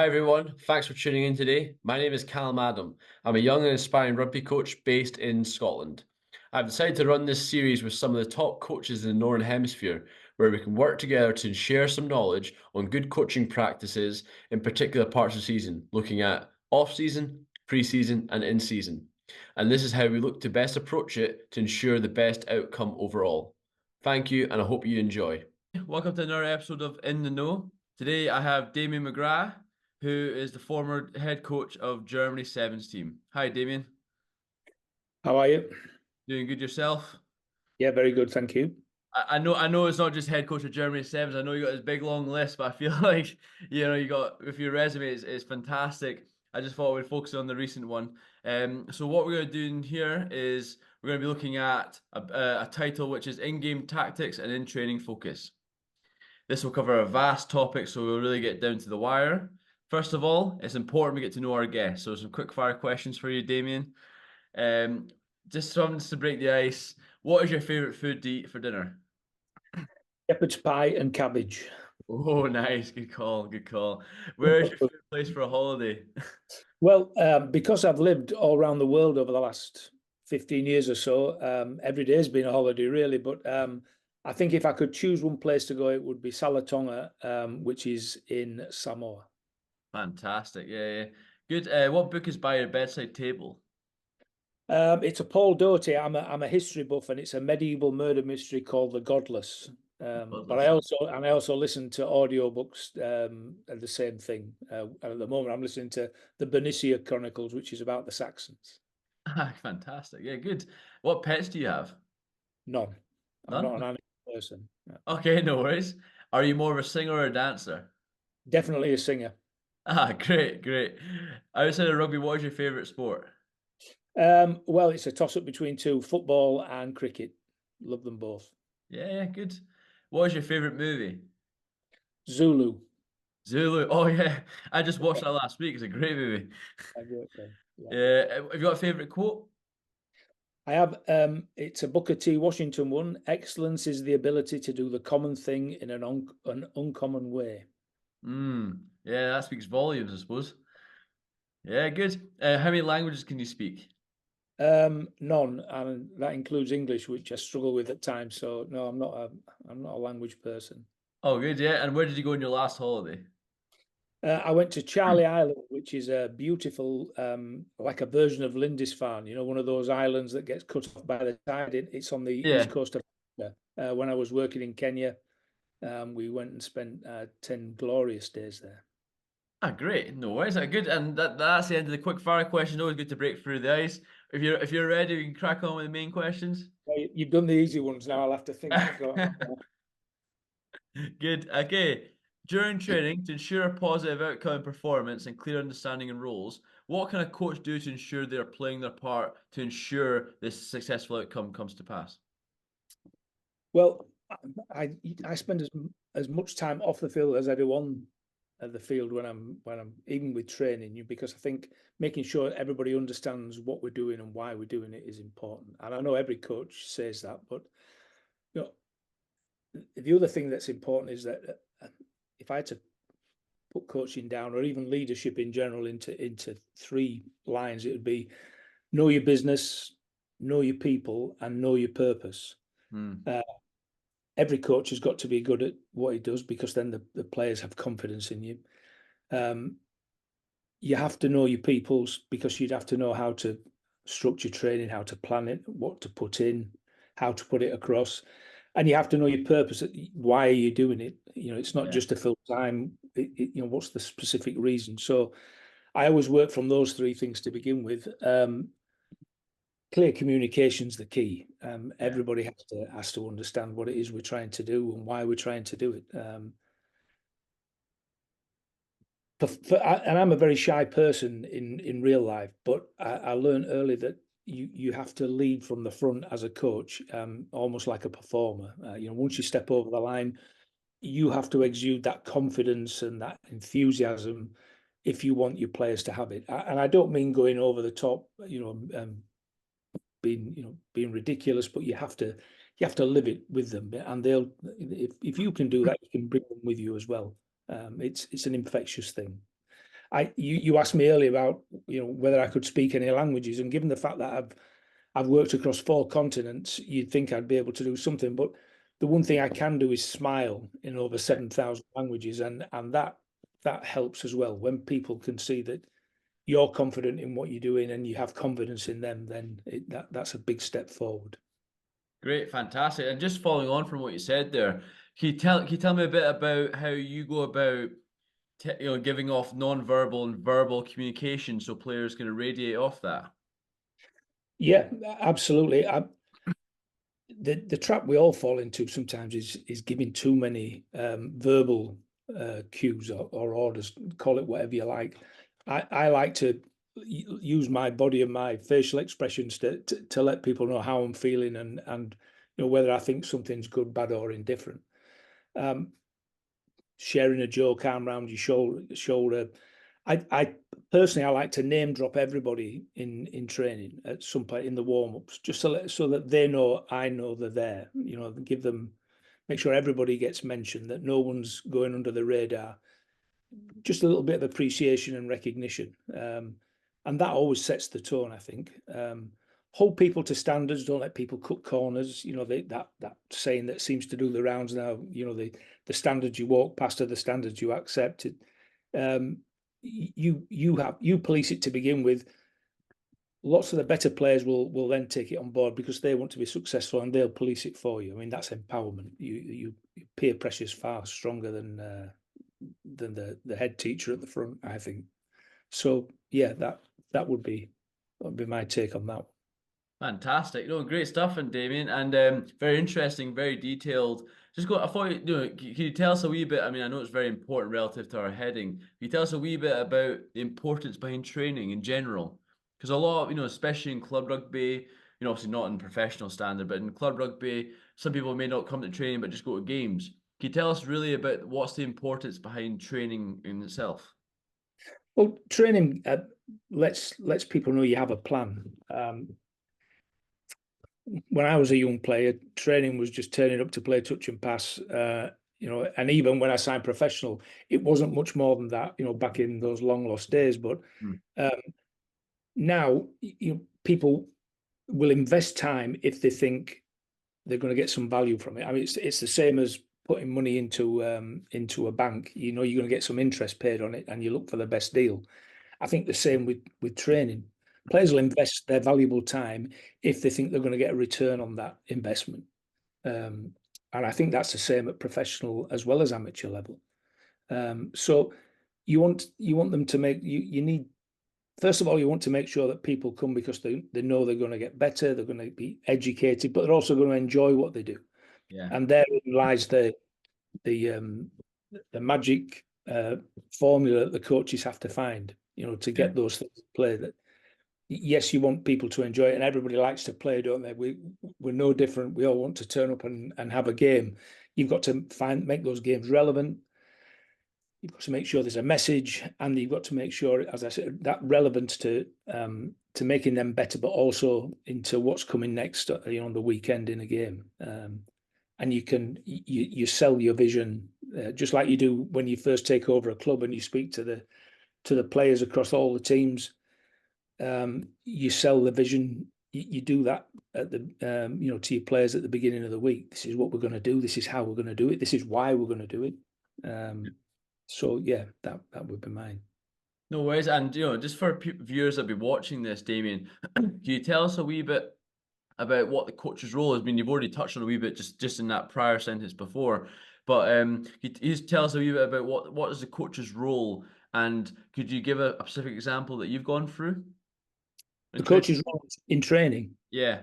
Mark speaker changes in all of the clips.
Speaker 1: Hi everyone, thanks for tuning in today. My name is Callum Adam. I'm a young and inspiring rugby coach based in Scotland. I've decided to run this series with some of the top coaches in the Northern Hemisphere, where we can work together to share some knowledge on good coaching practices in particular parts of the season, looking at off-season, pre-season and in-season. And this is how we look to best approach it to ensure the best outcome overall. Thank you and I hope you enjoy. Welcome to another episode of In the Know. Today I have Damian MacGrath, who is the former head coach of Germany Sevens team. Hi, Damian.
Speaker 2: How are you?
Speaker 1: Doing good yourself?
Speaker 2: Yeah, very good, thank you.
Speaker 1: I know it's not just head coach of Germany Sevens. I know you got this big long list, but I feel like you got with your resume it's fantastic. I just thought we'd focus on the recent one. So what we're going to do in here is we're going to be looking at a title which is in-game tactics and in-training focus. This will cover a vast topic, so we'll really get down to the wire. First of all, it's important we get to know our guests. So some quick fire questions for you, Damien. Just something to break the ice. What is your favourite food to eat for dinner?
Speaker 2: Shepherd's pie and cabbage.
Speaker 1: Oh, nice. Good call. Good call. Where is your favourite place for a holiday?
Speaker 2: Well, because I've lived all around the world over the last 15 years or so, every day has been a holiday, really. But I think if I could choose one place to go, it would be Salatonga, which is in Samoa.
Speaker 1: Fantastic. Yeah, yeah. Good. What book is by your bedside table?
Speaker 2: It's a Paul Doherty. I'm a history buff, and it's a medieval murder mystery called The Godless. But I
Speaker 1: Godless.
Speaker 2: also listen to audiobooks and the same thing. And at the moment, I'm listening to the Bernicia Chronicles, which is about the Saxons.
Speaker 1: Fantastic. Yeah, good. What pets do you have?
Speaker 2: None. I'm not
Speaker 1: None?
Speaker 2: an animal person. No.
Speaker 1: Okay, no worries. Are you more of a singer or a dancer?
Speaker 2: Definitely a singer.
Speaker 1: Ah, great, great. Outside of rugby, what is your favourite sport?
Speaker 2: Well, it's a toss-up between two, football and cricket. Love them both.
Speaker 1: Yeah, yeah, good. What is your favourite movie?
Speaker 2: Zulu.
Speaker 1: Zulu. Oh yeah, I just watched that last week. It's a great movie.
Speaker 2: I great film. Yeah.
Speaker 1: Yeah, have you got a favourite quote?
Speaker 2: I have it's a Booker T. Washington one. Excellence is the ability to do the common thing in an uncommon way.
Speaker 1: Yeah, that speaks volumes, I suppose. Yeah, good. How many languages can you speak?
Speaker 2: None, and that includes English, which I struggle with at times. So no, I'm not a language person.
Speaker 1: Oh, good. Yeah, and where did you go on your last holiday?
Speaker 2: I went to Charlie Island, which is a beautiful, like a version of Lindisfarne. You know, one of those islands that gets cut off by the tide. It's on the east
Speaker 1: Yeah.
Speaker 2: coast of Africa. When I was working in Kenya, we went and spent 10 glorious days there.
Speaker 1: Ah, great. No worries. Good. And that's the end of the quick fire question. Always good to break through the ice. If you're ready, we can crack on with the main questions.
Speaker 2: Well, you've done the easy ones. Now I'll have to think.
Speaker 1: Good. Okay. During training, to ensure a positive outcome and performance and clear understanding and roles, what can a coach do to ensure they are playing their part to ensure this successful outcome comes to pass?
Speaker 2: Well, I spend as much time off the field as I do on the field when I'm even with training, because I think making sure everybody understands what we're doing and why we're doing it is important. And I know every coach says that, but you know, the other thing that's important is that if I had to put coaching down or even leadership in general into three lines, it would be know your business, know your people, and know your purpose.
Speaker 1: Hmm.
Speaker 2: Uh, every coach has got to be good at what he does, because then the players have confidence in you. You have to know your peoples, because you'd have to know how to structure training, how to plan it, what to put in, how to put it across. And you have to know your purpose. Why are you doing it? It's not
Speaker 1: Yeah.
Speaker 2: just to fill time. What's the specific reason? So I always work from those three things to begin with. Clear communication's the key.
Speaker 1: Yeah.
Speaker 2: Everybody has to understand what it is we're trying to do and why we're trying to do it. And I'm a very shy person in real life, but I learned early that you have to lead from the front as a coach, almost like a performer. Once you step over the line, you have to exude that confidence and that enthusiasm if you want your players to have it. And I don't mean going over the top, being ridiculous, but you have to live it with them, and they'll if you can do that, you can bring them with you as well. It's an infectious thing. You asked me earlier about, whether I could speak any languages, and given the fact that I've worked across 4 continents, you'd think I'd be able to do something. But the one thing I can do is smile in over 7,000 languages, and that helps as well. When people can see that you're confident in what you're doing and you have confidence in them, then that's a big step forward.
Speaker 1: Great, fantastic. And just following on from what you said there, can you tell me a bit about how you go about giving off non-verbal and verbal communication so players can radiate off that?
Speaker 2: Yeah, absolutely. The trap we all fall into sometimes is giving too many verbal cues or orders. Call it whatever you like. I like to use my body and my facial expressions to let people know how I'm feeling, and whether I think something's good, bad, or indifferent. Um, Sharing a joke, arm around your shoulder. I personally, I like to name drop everybody in training at some point in the warm ups, just so that they know I know they're there. Give them, make sure everybody gets mentioned, that no one's going under the radar. Just a little bit of appreciation and recognition, and that always sets the tone, I think. Hold people to standards. Don't let people cut corners. That saying that seems to do the rounds now. The standards you walk past are the standards you accept. You police it to begin with. Lots of the better players will then take it on board because they want to be successful, and they'll police it for you. I mean, that's empowerment. Peer pressure is far stronger than the head teacher at the front, I think. So yeah, that would be my take on that.
Speaker 1: Fantastic. No, great stuff, and Damien, and very interesting, very detailed. I thought, can you tell us a wee bit? I mean, I know it's very important relative to our heading. Can you tell us a wee bit about the importance behind training in general? Because a lot of, especially in club rugby, obviously not in professional standard, but in club rugby, some people may not come to training but just go to games. Can you tell us really about what's the importance behind training in itself?
Speaker 2: Well, training lets people know you have a plan. When I was a young player, training was just turning up to play touch and pass. And even when I signed professional, it wasn't much more than that. Back in those long lost days. But
Speaker 1: Hmm.
Speaker 2: um, now, people will invest time if they think they're going to get some value from it. I mean, it's the same as putting money into a bank. You're going to get some interest paid on it, and you look for the best deal. I think the same with training. Players will invest their valuable time if they think they're going to get a return on that investment. Um, and I think that's the same at professional as well as amateur level. So you want them to make you need first of all, you want to make sure that people come because they know they're going to get better, they're going to be educated, but they're also going to enjoy what they do.
Speaker 1: Yeah.
Speaker 2: And therein lies the magic formula that the coaches have to find, to
Speaker 1: Yeah.
Speaker 2: get those things to play. That yes, you want people to enjoy it, and everybody likes to play, don't they? We're no different. We all want to turn up and have a game. You've got to make those games relevant. You've got to make sure there's a message, and you've got to make sure, as I said, that relevance to making them better, but also into what's coming next, on the weekend in a game. And you sell your vision, just like you do when you first take over a club and you speak to the players across all the teams. You sell the vision. You do that at to your players at the beginning of the week. This is what we're going to do. This is how we're going to do it. This is why we're going to do it. So yeah, that would be mine.
Speaker 1: No worries. And just for viewers that be watching this, Damien, can you tell us a wee bit about what the coach's role is? I mean, you've already touched on a wee bit just in that prior sentence before, but could you just tell us a wee bit about what is the coach's role, and could you give a specific example that you've gone through in
Speaker 2: The
Speaker 1: training?
Speaker 2: coach's role in training.
Speaker 1: Yeah,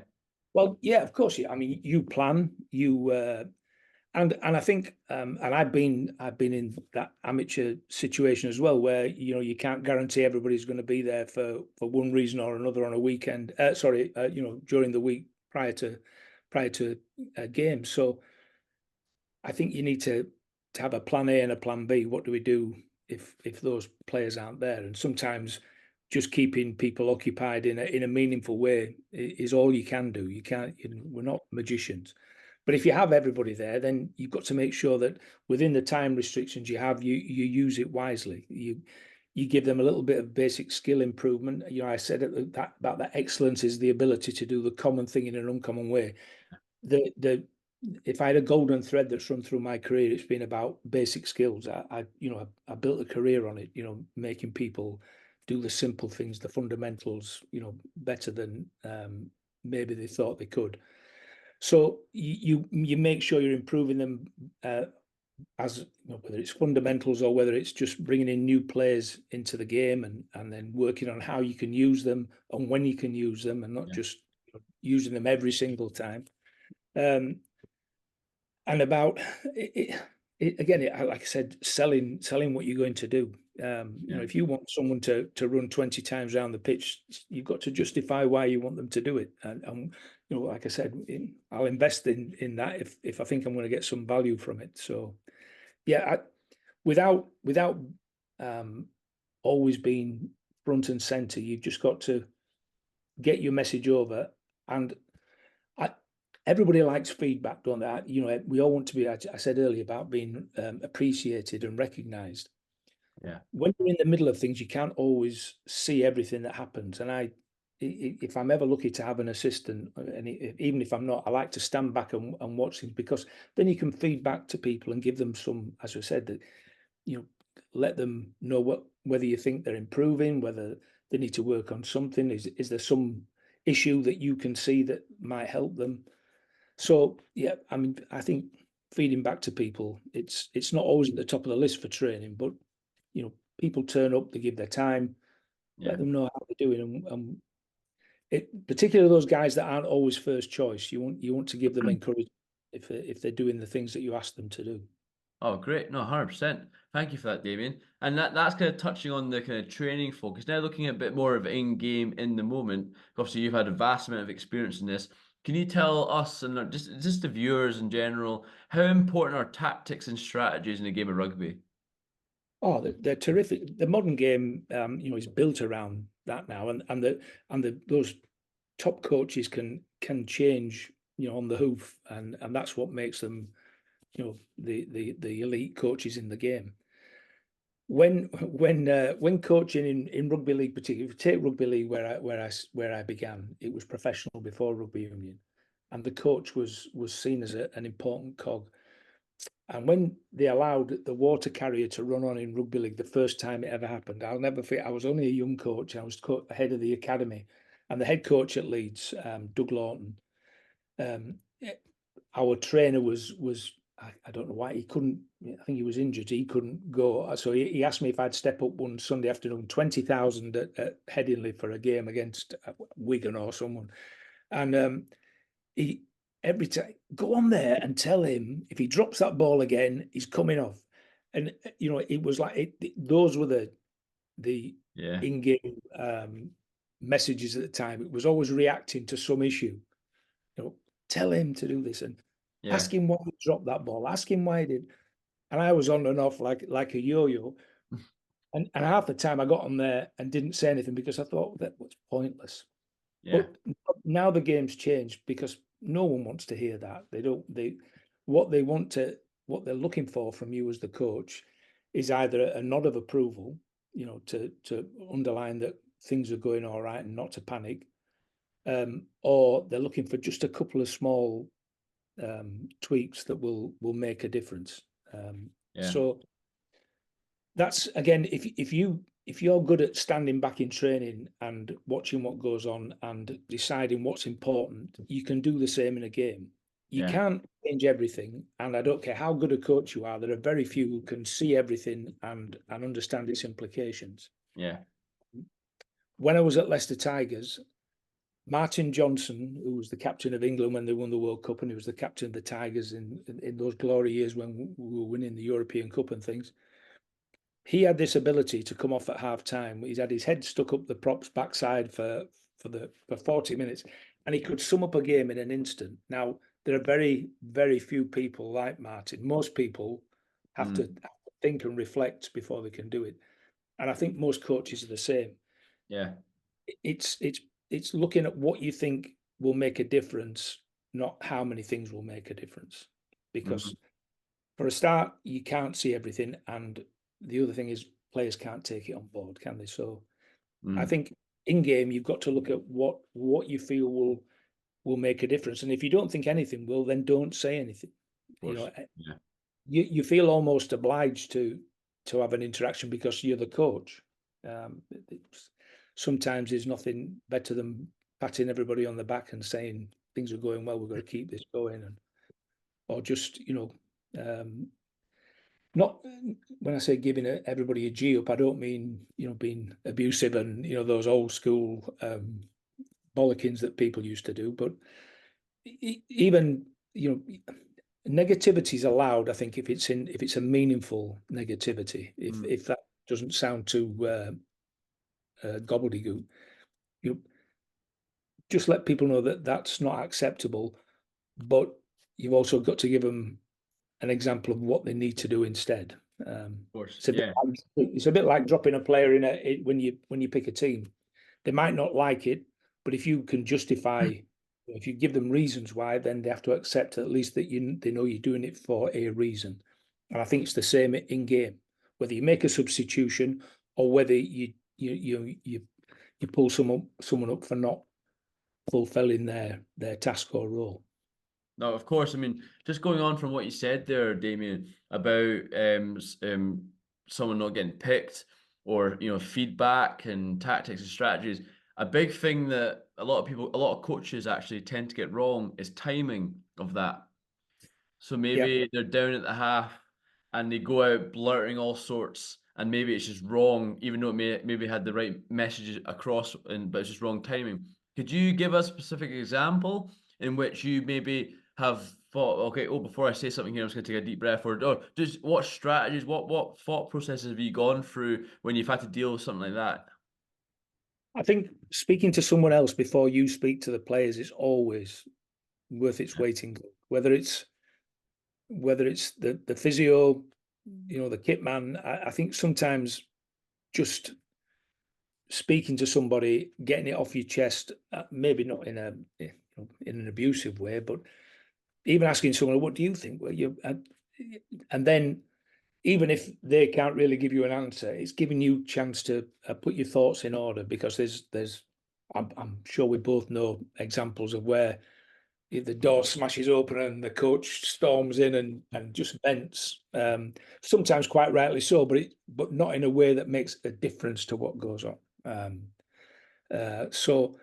Speaker 2: Well, yeah, of course. Yeah, I mean, you plan, and I think, and I've been in that amateur situation as well, where you can't guarantee everybody's going to be there for one reason or another on a weekend. During the week prior to a game. So I think you need to have a plan A and a plan B. What do we do if those players aren't there? And sometimes just keeping people occupied in a meaningful way is all you can do. You can't. We're not magicians. But if you have everybody there, then you've got to make sure that within the time restrictions you have, you use it wisely. you give them a little bit of basic skill improvement. I said that about that excellence is the ability to do the common thing in an uncommon way. The If I had a golden thread that's run through my career, it's been about basic skills. I built a career on it, making people do the simple things, the fundamentals, better than maybe they thought they could. So you make sure you're improving them, as whether it's fundamentals or whether it's just bringing in new players into the game, and then working on how you can use them and when you can use them, and not
Speaker 1: Yeah.
Speaker 2: just using them every single time. Um, and about again, like I said, selling what you're going to do.
Speaker 1: Yeah.
Speaker 2: If you want someone to run 20 times around the pitch, you've got to justify why you want them to do it. And like I said, I'll invest in that if I think I'm going to get some value from it. So yeah, without um, always being front and center, you've just got to get your message over. And I, everybody likes feedback, don't they? We all want to be. I said earlier about being appreciated and recognised.
Speaker 1: Yeah.
Speaker 2: When you're in the middle of things, you can't always see everything that happens. And if I'm ever lucky to have an assistant, and even if I'm not, I like to stand back and watch things, because then you can feed back to people and give them some, as I said, that you know, let them know whether you think they're improving, whether they need to work on something. Is there some issue that you can see that might help them? So yeah, I mean, I think feeding back to people, it's not always at the top of the list for training, but people turn up, they give their time,
Speaker 1: Yeah.
Speaker 2: let them know how they're doing, and particularly those guys that aren't always first choice, you want to give them encouragement if they're doing the things that you ask them to do.
Speaker 1: Oh, great. No, 100%. Thank you for that, Damien. And that's kind of touching on the kind of training focus. Now looking at a bit more of in-game in the moment. Obviously, you've had a vast amount of experience in this. Can you tell us and just the viewers in general, how important are tactics and strategies in a game of rugby?
Speaker 2: Oh, they're terrific. The modern game, is built around that now, and those top coaches can change, on the hoof, and that's what makes them, the elite coaches in the game. When coaching in rugby league, particularly, if you take rugby league where I began, it was professional before rugby union, and the coach was seen as an important cog. And when they allowed the water carrier to run on in rugby league, the first time it ever happened, I'll never forget. I was only a young coach. I was head of the academy, and the head coach at Leeds, Doug Lawton. Um, eh, our trainer was I don't know why he couldn't. I think he was injured. He couldn't go. So he asked me if I'd step up one Sunday afternoon, 20,000 at Headingley for a game against Wigan or someone, and he every time go on there and tell him if he drops that ball again, he's coming off. And it was like those were the
Speaker 1: Yeah.
Speaker 2: in-game messages at the time. It was always reacting to some issue. You know, tell him to do this and
Speaker 1: Yeah.
Speaker 2: ask him why he dropped that ball. Ask him why he did. And I was on and off like a yo-yo. And half the time I got on there and didn't say anything because I thought that was pointless.
Speaker 1: Yeah.
Speaker 2: But now the game's changed because no one wants to hear that. They don't. What they want to, what they're looking for from you as the coach, is either a nod of approval, to underline that things are going all right and not to panic, or they're looking for just a couple of small tweaks that will make a difference.
Speaker 1: Yeah.
Speaker 2: So that's again, if you're good at standing back in training and watching what goes on and deciding what's important, you can do the same in a game. You
Speaker 1: Yeah.
Speaker 2: can't change everything, and I don't care how good a coach you are. There are very few who can see everything and understand its implications.
Speaker 1: Yeah.
Speaker 2: When I was at Leicester Tigers, Martin Johnson, who was the captain of England when they won the World Cup, and he was the captain of the Tigers in those glory years when we were winning the European Cup and things, he had this ability to come off at half time. He's had his head stuck up the prop's backside for 40 minutes, and he could sum up a game in an instant. Now, there are very, very few people like Martin. Most people have to
Speaker 1: Mm.
Speaker 2: think and reflect before they can do it. And I think most coaches are the same.
Speaker 1: Yeah.
Speaker 2: It's looking at what you think will make a difference, not how many things will make a difference.
Speaker 1: Mhm.
Speaker 2: Because for a start, you can't see everything, and the other thing is players can't take it on board, can they? So I
Speaker 1: Mm,
Speaker 2: think in game you've got to look at what you feel will make a difference. And if you don't think anything will, then don't say anything.
Speaker 1: of
Speaker 2: You know,
Speaker 1: course. Yeah.
Speaker 2: you feel almost obliged to have an interaction because you're the coach. Sometimes there's nothing better than patting everybody on the back and saying things are going well. We've got to keep this going, and or just not when I say giving everybody a G up, I don't mean being abusive and those old school bollockings that people used to do, but even negativity is allowed. I think if it's a meaningful negativity, if
Speaker 1: Mm,
Speaker 2: if that doesn't sound too gobbledygook, you just let people know that that's not acceptable. But you've also got to give them an example of what they need to do instead. Um,
Speaker 1: of course.
Speaker 2: it's a bit
Speaker 1: Yeah.
Speaker 2: it's a bit like dropping a player when you pick a team. They might not like it, but if you can justify, if you give them reasons why, then they have to accept at least that they know you're doing it for a reason. And I think it's the same in game, whether you make a substitution or whether you pull someone up for not fulfilling their task or role.
Speaker 1: No, of course. I mean, just going on from what you said there, Damien, about someone not getting picked, or feedback and tactics and strategies. A big thing that a lot of people, a lot of coaches actually tend to get wrong is timing of that. So
Speaker 2: Yeah,
Speaker 1: maybe they're down at the half and they go out blurting all sorts, and maybe it's just wrong, even though it maybe had the right messages across, but it's just wrong timing. Could you give a specific example in which you maybe have thought, okay, oh, before I say something here, I'm just going to take a deep breath, or just what strategies, what thought processes have you gone through when you've had to deal with something like that?
Speaker 2: I think speaking to someone else before you speak to the players is always worth its
Speaker 1: Yeah,
Speaker 2: weight in gold. Whether it's the physio, the kit man. I think sometimes just speaking to somebody, getting it off your chest, maybe not in an abusive way, but even asking someone, "What do you think?" Well, and then even if they can't really give you an answer, it's giving you a chance to put your thoughts in order because there's I'm sure we both know examples of where the door smashes open and the coach storms in and just vents. Sometimes quite rightly so, but not in a way that makes a difference to what goes on. So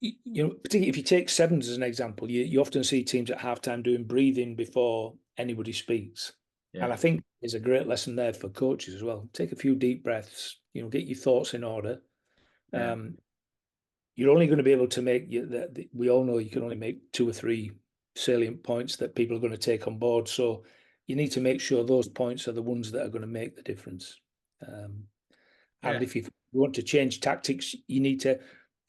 Speaker 2: particularly if you take sevens as an example, you often see teams at halftime doing breathing before anybody speaks. And
Speaker 1: yeah,
Speaker 2: I think there's a great lesson there for coaches as well. Take a few deep breaths, get your thoughts in order.
Speaker 1: yeah,
Speaker 2: Um, you're only going to be able to make that. We all know you can only make 2 or 3 salient points that people are going to take on board. So you need to make sure those points are the ones that are going to make the difference. Um, and
Speaker 1: yeah.
Speaker 2: if you want to change tactics, you need to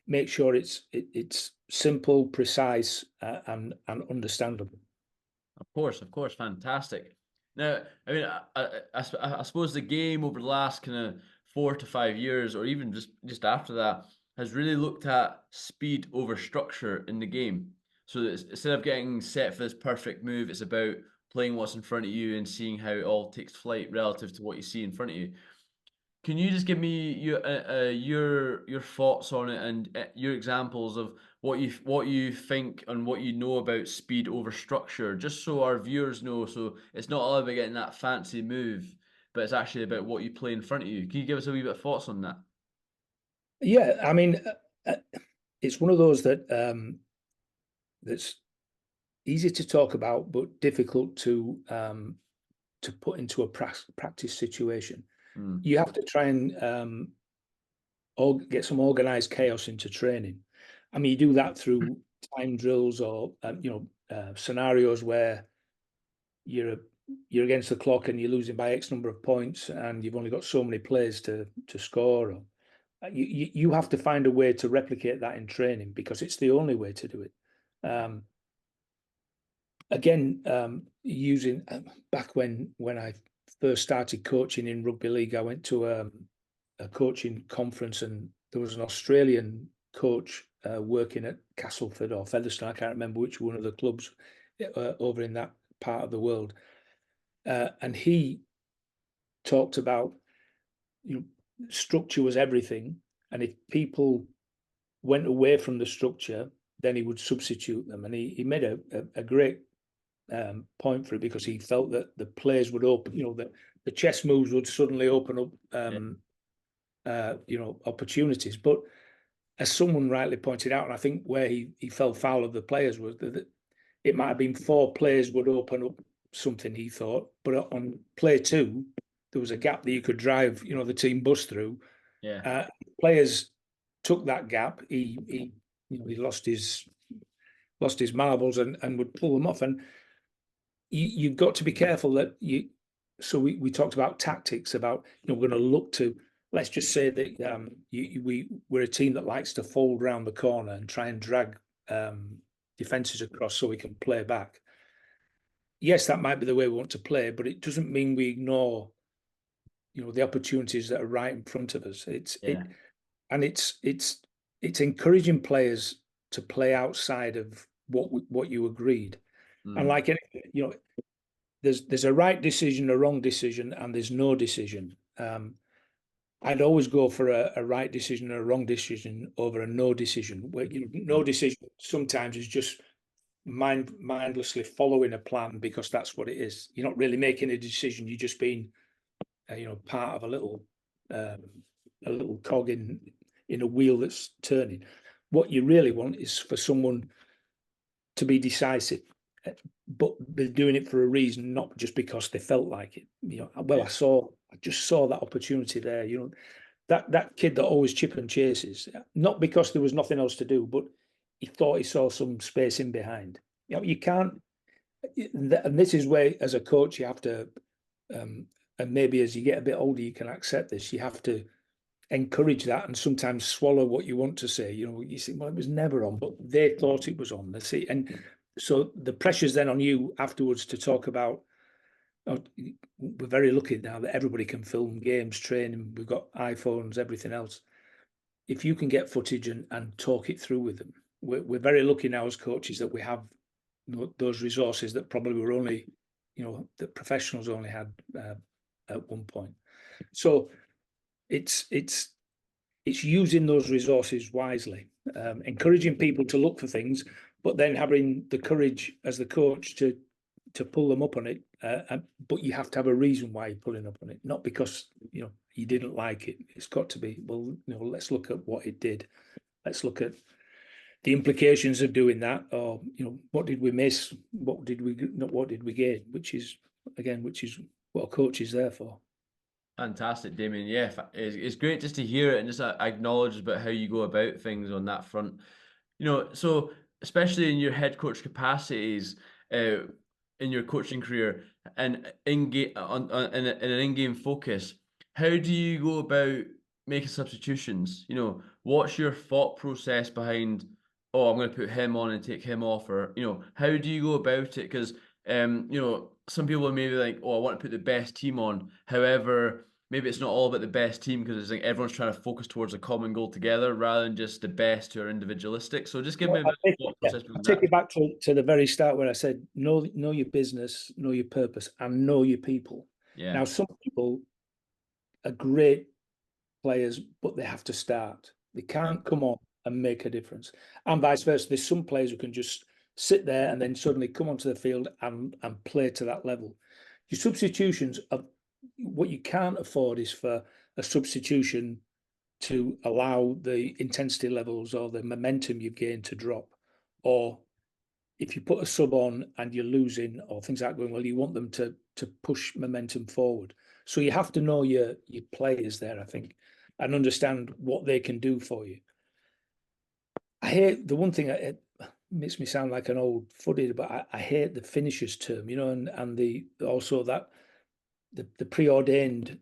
Speaker 2: make sure it's simple, precise, and understandable.
Speaker 1: Of course, fantastic. Now, I mean, I suppose the game over the last kind of 4 to 5 years, or even just after that, has really looked at speed over structure in the game. So that instead of getting set for this perfect move, it's about playing what's in front of you and seeing how it all takes flight relative to what you see in front of you. Can you just give me your thoughts on it and your examples of what you think and what you know about speed over structure, just so our viewers know? So it's not all about getting that fancy move, but it's actually about what you play in front of you. Can you give us a wee bit of thoughts on that?
Speaker 2: Yeah, I mean, it's one of those that's easy to talk about, but difficult to put into a practice situation.
Speaker 1: Mm,
Speaker 2: You have to try and get some organized chaos into training. I mean, you do that through time drills or scenarios where you're you're against the clock and you're losing by X number of points, and you've only got so many plays to score. Or you have to find a way to replicate that in training because it's the only way to do it. Again, using back when I first started coaching in rugby league, I went to a coaching conference, and there was an Australian coach working at Castleford or Featherstone. I can't remember which one of the clubs over in that part of the world, and he talked about structure was everything, and if people went away from the structure, then he would substitute them. And he made a great point for it, because he felt that the players would open, that the chess moves would suddenly open up, opportunities. But as someone rightly pointed out, and I think where he fell foul of the players was that it might have been 4 players would open up something, he thought, but on play 2, there was a gap that you could drive, the team bus through.
Speaker 1: Yeah.
Speaker 2: Players took that gap. He lost his marbles and would pull them off. And you've got to be careful that you. So we talked about tactics, about we're going to look to. Let's just say that we're a team that likes to fold round the corner and try and drag defenses across so we can play back. Yes, that might be the way we want to play, but it doesn't mean we ignore the opportunities that are right in front of us. It's encouraging players to play outside of what you agreed. And like anything, there's a right decision, a wrong decision, and there's no decision. I'd always go for a right decision and a wrong decision over a no decision. Where no decision sometimes is just mindlessly following a plan because that's what it is. You're not really making a decision. You're just being, part of a little cog in a wheel that's turning. What you really want is for someone to be decisive, but they're doing it for a reason, not just because they felt like it. I just saw that opportunity there. That kid that always chip and chases, not because there was nothing else to do, but he thought he saw some space in behind. You can't, and this is where, as a coach, you have to, and maybe as you get a bit older, you can accept this. You have to encourage that and sometimes swallow what you want to say. You think, well, it was never on, but they thought it was on. They see, and so the pressure's then on you afterwards to talk about. We're very lucky now that everybody can film games, training. We've got iPhones, everything else. If you can get footage and talk it through with them, we're very lucky now as coaches that we have those resources that probably were only, that professionals only had at one point. So it's using those resources wisely, encouraging people to look for things, but then having the courage as the coach to pull them up on it. But you have to have a reason why you're pulling up on it, not because you didn't like it. It's got to be, well, let's look at what it did. Let's look at the implications of doing that, or what did we miss? What did we gain? Which is what a coach is there for.
Speaker 1: Fantastic, Damien. Yeah, it's great just to hear it and just acknowledge about how you go about things on that front. So especially in your head coach capacities, in your coaching career, and in game in an in-game focus, how do you go about making substitutions? What's your thought process behind? Oh, I'm going to put him on and take him off, or how do you go about it? Because some people are maybe like, oh, I want to put the best team on. However, maybe it's not all about the best team because it's like everyone's trying to focus towards a common goal together rather than just the best who are individualistic. So just give me a bit of thought process
Speaker 2: I'll
Speaker 1: behind
Speaker 2: take
Speaker 1: that.
Speaker 2: you back to the very start where I said, know your business, know your purpose, and know your people.
Speaker 1: Yeah.
Speaker 2: Now, some people are great players, but they have to start. They can't come on and make a difference. And vice versa. There's some players who can just sit there and then suddenly come onto the field and play to that level. Your substitutions are what you can't afford is for a substitution to allow the intensity levels or the momentum you've gained to drop. Or if you put a sub on and you're losing or things aren't going well, you want them to push momentum forward. So you have to know your players there, I think, and understand what they can do for you. I hate the one thing, it makes me sound like an old footy, but I hate the finishers term, and the also that the preordained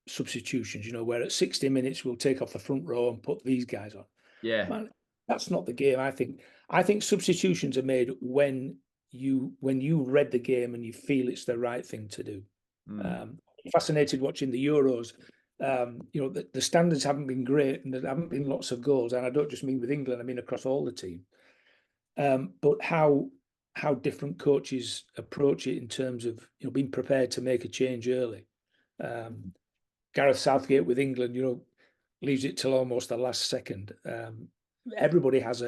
Speaker 2: substitutions, where at 60 minutes we'll take off the front row and put these guys on.
Speaker 1: Yeah.
Speaker 2: Man, that's not the game. I think substitutions are made when you read the game and you feel it's the right thing to do. Fascinated watching the Euros. The standards haven't been great and there haven't been lots of goals. And I don't just mean with England, I mean across all the team. But how different coaches approach it in terms of being prepared to make a change early. Gareth Southgate with England, leaves it till almost the last second. Everybody has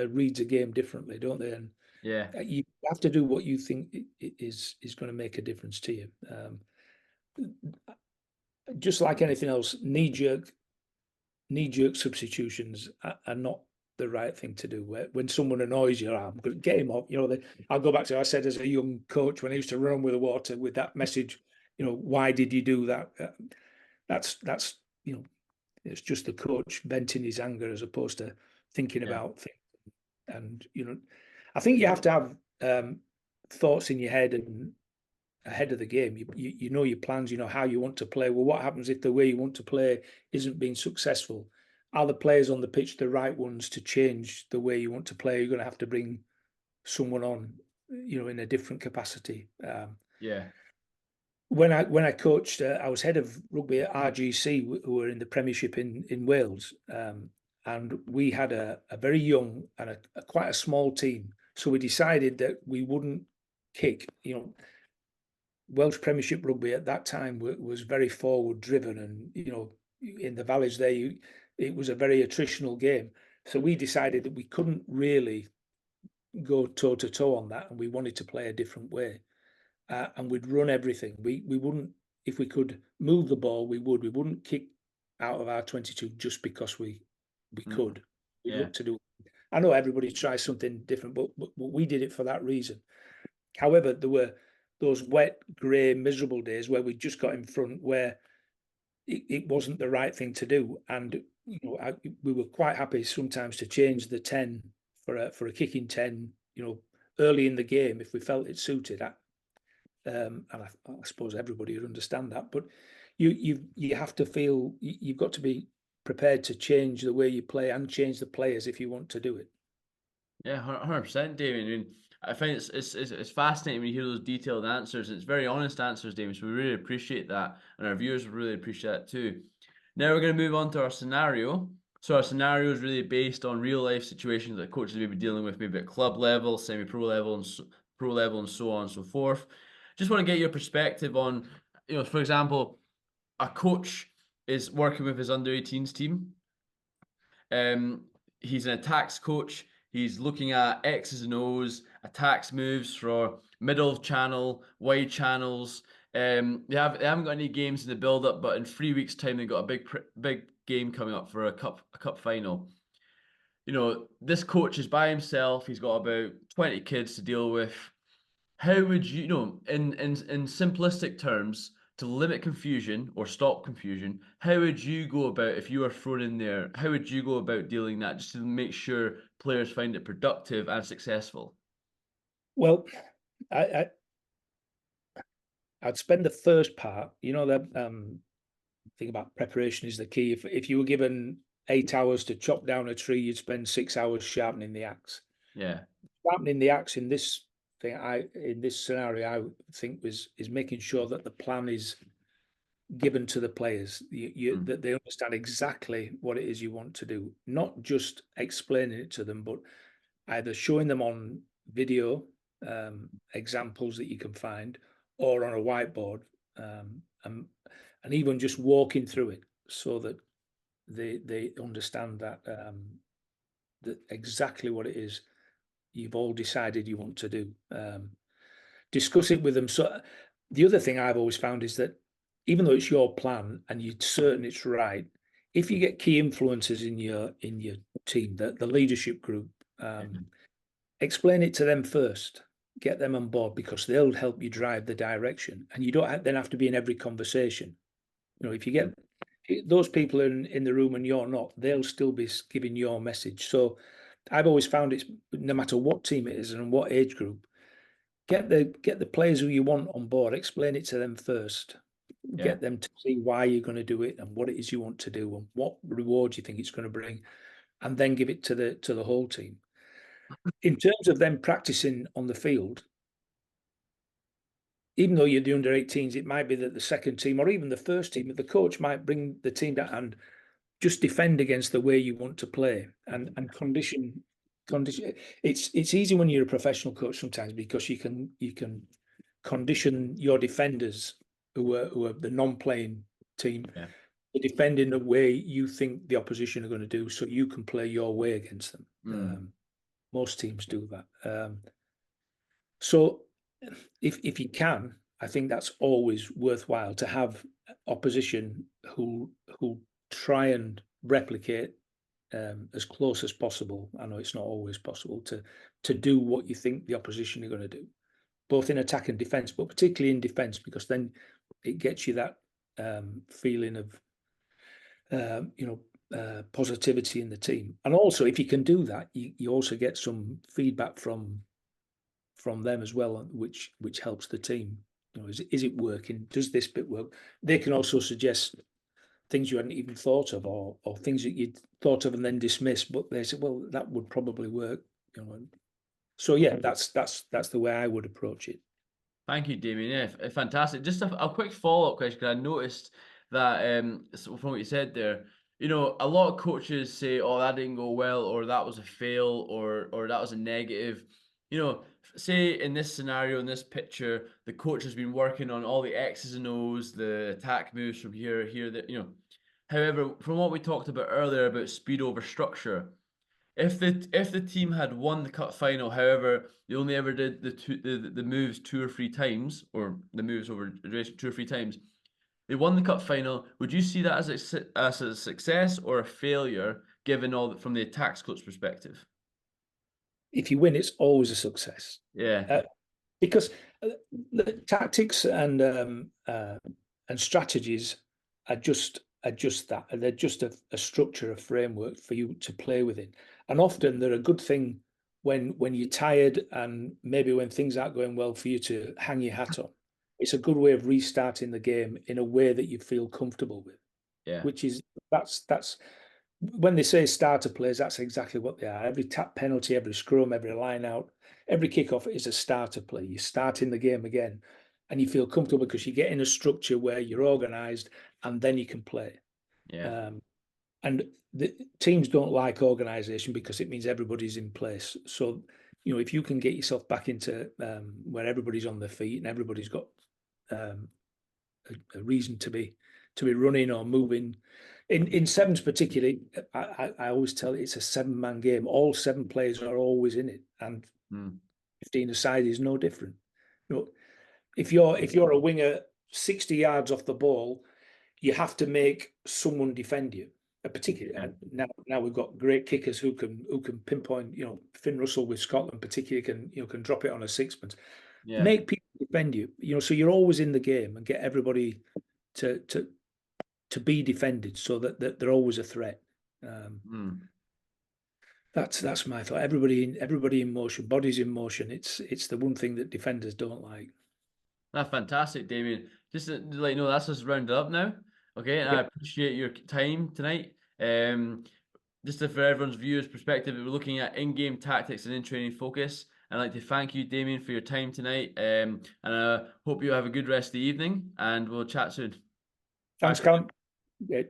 Speaker 2: reads a game differently, don't they? And
Speaker 1: Yeah,
Speaker 2: you have to do what you think is going to make a difference to you. Just like anything else, knee jerk substitutions are not the right thing to do. When someone annoys you, I'm going to get him off. I'll go back to what I said as a young coach when I used to run with the water with that message. Why did you do that? That's it's just the coach venting his anger as opposed to thinking
Speaker 1: yeah,
Speaker 2: about things. And I think you have to have thoughts in your head and ahead of the game. You know your plans, you know how you want to play. Well, what happens if the way you want to play isn't being successful? Are the players on the pitch the right ones to change the way you want to play? You're going to have to bring someone on, in a different capacity.
Speaker 1: yeah.
Speaker 2: When I coached, I was head of rugby at RGC, who were in the Premiership in Wales, and we had a very young and quite a small team. So we decided that we wouldn't kick. Welsh Premiership rugby at that time was very forward driven, and in the valleys there, it was a very attritional game. So we decided that we couldn't really go toe to toe on that, and we wanted to play a different way. And we'd run everything. We wouldn't, if we could move the ball, we would. We wouldn't kick out of our 22 just because we
Speaker 1: Mm,
Speaker 2: could. We'd
Speaker 1: yeah,
Speaker 2: look to do. I know everybody tries something different, but we did it for that reason. However, there were those wet, grey, miserable days where we just got in front, where it wasn't the right thing to do, and we were quite happy sometimes to change the 10 for a kicking 10, early in the game if we felt it suited. And I suppose everybody would understand that. But you have to feel you've got to be prepared to change the way you play and change the players if you want to do it.
Speaker 1: yeah, 100%, Damien. I mean, I find it's fascinating when you hear those detailed answers. It's very honest answers, Damien. So we really appreciate that, and our viewers will really appreciate that too. Now we're going to move on to our scenario. So our scenario is really based on real life situations that coaches may be dealing with, maybe at club level, semi-pro level, and pro level, and so on and so forth. Just want to get your perspective on, for example, a coach is working with his under 18s team. He's an attacks coach. He's looking at X's and O's, attacks moves for middle channel, wide channels. They haven't got any games in the build up, but in 3 weeks' time they've got a big game coming up for a cup final. This coach is by himself. He's got about 20 kids to deal with. How would in simplistic terms, to limit confusion or stop confusion, how would you go about, if you were thrown in there, how would you go about dealing that just to make sure players find it productive and successful?
Speaker 2: Well, I'd spend the first part, that thing about preparation is the key. If you were given 8 hours to chop down a tree, you'd spend 6 hours sharpening the axe.
Speaker 1: Yeah.
Speaker 2: Sharpening the axe in this scenario, I think is making sure that the plan is given to the players,
Speaker 1: Mm.
Speaker 2: that they understand exactly what it is you want to do, not just explaining it to them, but either showing them on video, examples that you can find, or on a whiteboard, and even just walking through it so that they understand that exactly what it is you've all decided you want to do. Discuss it with them. So the other thing I've always found is that even though it's your plan and you're certain it's right, if you get key influences in your team, the leadership group, explain it to them first. Get them on board because they'll help you drive the direction, and you don't then have to be in every conversation. If you get those people in the room and you're not, they'll still be giving your message. So I've always found it's no matter what team it is and what age group, get the players who you want on board, explain it to them first,
Speaker 1: Yeah.
Speaker 2: get them to see why you're going to do it and what it is you want to do and what reward you think it's going to bring, and then give it to the whole team. In terms of them practicing on the field, even though you're the under 18s, it might be that the second team or even the first team, the coach might bring the team down and just defend against the way you want to play and condition. It's easy when you're a professional coach sometimes because you can condition your defenders who are the non-playing team.
Speaker 1: Yeah.
Speaker 2: To defend in the way you think the opposition are going to do, so you can play your way against them. Most teams do that. So if you can, I think that's always worthwhile to have opposition who try and replicate as close as possible. I know it's not always possible to do what you think the opposition are going to do, both in attack and defense, but particularly in defense, because then it gets you that feeling of positivity in the team. And also, if you can do that, you also get some feedback from them as well, which helps the team. Is it working? Does this bit work? They can also suggest things you hadn't even thought of, or things that you'd thought of and then dismissed, but they said, well, that would probably work. So yeah, that's the way I would approach it.
Speaker 1: Thank you, Damien. Yeah, fantastic. Just a quick follow-up question, because I noticed that so from what you said there, a lot of coaches say, "Oh, that didn't go well," or "That was a fail," or "That was a negative." Say in this scenario, in this picture, the coach has been working on all the X's and O's, the attack moves from here, that. However, from what we talked about earlier about speed over structure, if the team had won the cup final, however, they only ever did the moves 2 or 3 times, or the moves over the race 2 or 3 times, they won the cup final. Would you see that as a success or a failure, given from the attacks coach perspective?
Speaker 2: If you win, it's always a success.
Speaker 1: Yeah,
Speaker 2: Because the tactics and strategies are just that. They're just a structure, a framework for you to play within. And often they're a good thing when you're tired and maybe when things aren't going well for you to hang your hat on. It's a good way of restarting the game in a way that you feel comfortable with,
Speaker 1: yeah,
Speaker 2: which is that's when they say starter plays, that's exactly what they are. Every tap penalty, every scrum, every line out, every kickoff is a starter play. You're starting the game again and you feel comfortable because you get in a structure where you're organized and then you can play.
Speaker 1: yeah,
Speaker 2: And the teams don't like organization because it means everybody's in place. So, if you can get yourself back into where everybody's on their feet and everybody's got um, a reason to be running or moving. In sevens particularly, I always tell it, it's a 7-man game. All 7 players are always in it, and 15 aside is no different. If you're a winger 60 yards off the ball, you have to make someone defend you. Particularly now we've got great kickers who can pinpoint. Finn Russell with Scotland particularly can drop it on a sixpence.
Speaker 1: yeah.
Speaker 2: Make people defend you. So you're always in the game and get everybody to be defended so that they're always a threat. That's my thought. Everybody in motion, bodies in motion. It's the one thing that defenders don't like.
Speaker 1: That's fantastic, Damien. Just to let you know, that's us rounded up now. Okay, and I
Speaker 2: Yep.
Speaker 1: appreciate your time tonight. Just for everyone's viewers' perspective, we're looking at in-game tactics and in-training focus. I'd like to thank you, Damien, for your time tonight. And I hope you have a good rest of the evening, and we'll chat soon. Bye
Speaker 2: Thanks,
Speaker 1: for now.
Speaker 2: Callum. Yeah.